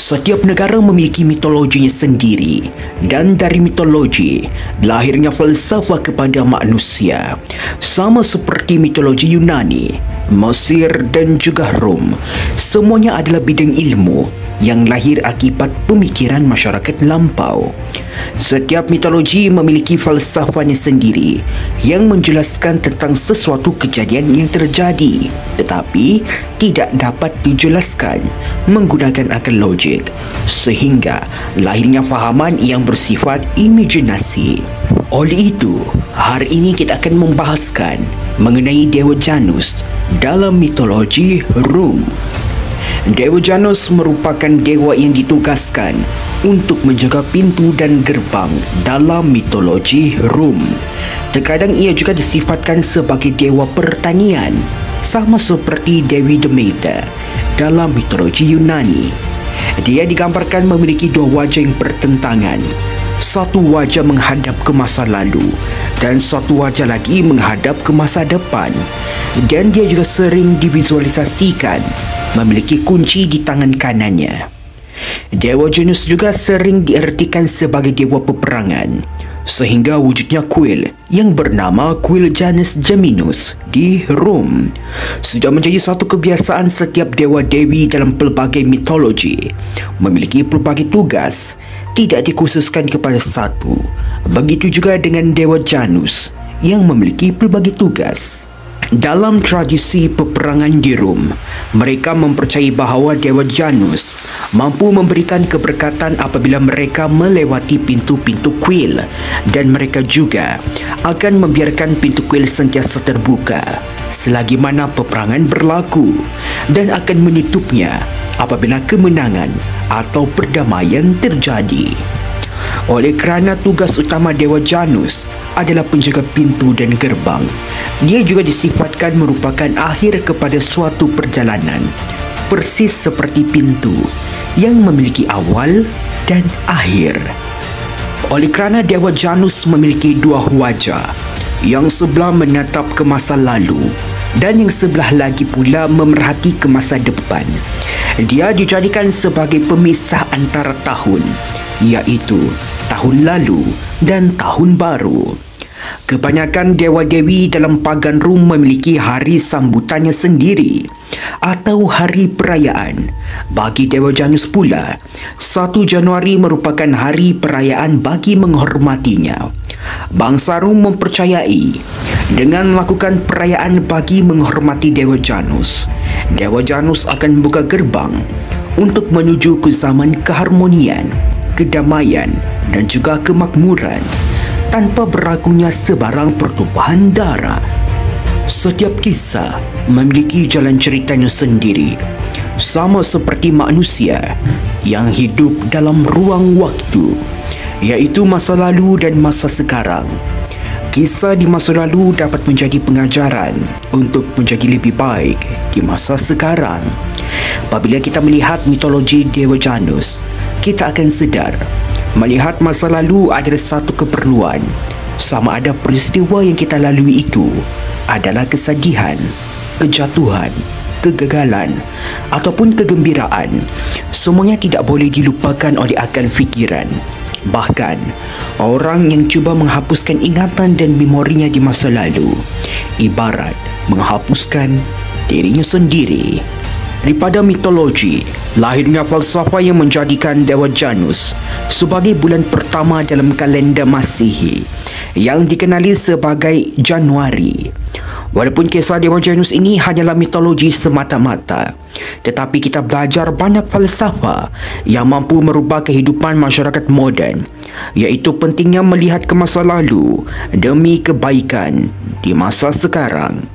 Setiap negara memiliki mitologinya sendiri, dan dari mitologi lahirnya falsafah kepada manusia. Sama seperti mitologi Yunani, Mesir dan juga Rom, semuanya adalah bidang ilmu yang lahir akibat pemikiran masyarakat lampau. Setiap mitologi memiliki falsafahnya sendiri yang menjelaskan tentang sesuatu kejadian yang terjadi, tetapi tidak dapat dijelaskan menggunakan akal logik, sehingga lahirnya fahaman yang bersifat imajinasi. Oleh itu, hari ini kita akan membahaskan mengenai Dewa Janus dalam mitologi Rom. Dewa Janus merupakan dewa yang ditugaskan untuk menjaga pintu dan gerbang dalam mitologi Rom. Terkadang ia juga disifatkan sebagai dewa pertanian, sama seperti Dewi Demeter dalam mitologi Yunani. Dia digambarkan memiliki dua wajah yang bertentangan. Satu wajah menghadap ke masa lalu dan satu wajah lagi menghadap ke masa depan. Dan dia juga sering divisualisasikan memiliki kunci di tangan kanannya. Dewa Janus juga sering diartikan sebagai dewa peperangan, sehingga wujudnya kuil yang bernama kuil Janus Geminus di Rom sudah menjadi satu kebiasaan setiap dewa-dewi dalam pelbagai mitologi memiliki pelbagai tugas, tidak dikhususkan kepada satu. Begitu juga dengan Dewa Janus yang memiliki pelbagai tugas. Dalam tradisi peperangan di Rom, mereka mempercayai bahawa Dewa Janus mampu memberikan keberkatan apabila mereka melewati pintu-pintu kuil, dan mereka juga akan membiarkan pintu kuil sentiasa terbuka selagi mana peperangan berlaku, dan akan menutupnya apabila kemenangan atau perdamaian terjadi. Oleh kerana tugas utama Dewa Janus adalah penjaga pintu dan gerbang, dia juga disifatkan merupakan akhir kepada suatu perjalanan, persis seperti pintu yang memiliki awal dan akhir. Oleh kerana Dewa Janus memiliki dua wajah, yang sebelah menatap ke masa lalu dan yang sebelah lagi pula memerhati ke masa depan, dia dijadikan sebagai pemisah antara tahun, iaitu tahun lalu dan tahun baru. Kebanyakan dewa-dewi dalam pagan Rom memiliki hari sambutannya sendiri atau hari perayaan. Bagi Dewa Janus pula, 1 Januari merupakan hari perayaan bagi menghormatinya. Bangsa Rom mempercayai dengan melakukan perayaan bagi menghormati Dewa Janus, Dewa Janus akan membuka gerbang untuk menuju ke zaman keharmonian, kedamaian dan juga kemakmuran, tanpa berlakunya sebarang pertumpahan darah. Setiap kisah memiliki jalan ceritanya sendiri, sama seperti manusia yang hidup dalam ruang waktu, iaitu masa lalu dan masa sekarang. Kisah di masa lalu dapat menjadi pengajaran untuk menjadi lebih baik di masa sekarang. Apabila kita melihat mitologi Dewa Janus, kita akan sedar melihat masa lalu adalah satu keperluan, sama ada peristiwa yang kita lalui itu adalah kesedihan, kejatuhan, kegagalan ataupun kegembiraan. Semuanya tidak boleh dilupakan oleh akal fikiran. Bahkan, orang yang cuba menghapuskan ingatan dan memorinya di masa lalu ibarat menghapuskan dirinya sendiri. Daripada mitologi, lahirnya falsafah yang menjadikan Dewa Janus sebagai bulan pertama dalam kalender Masihi yang dikenali sebagai Januari. Walaupun kisah Dewa Janus ini hanyalah mitologi semata-mata, tetapi kita belajar banyak falsafah yang mampu merubah kehidupan masyarakat moden, iaitu pentingnya melihat ke masa lalu demi kebaikan di masa sekarang.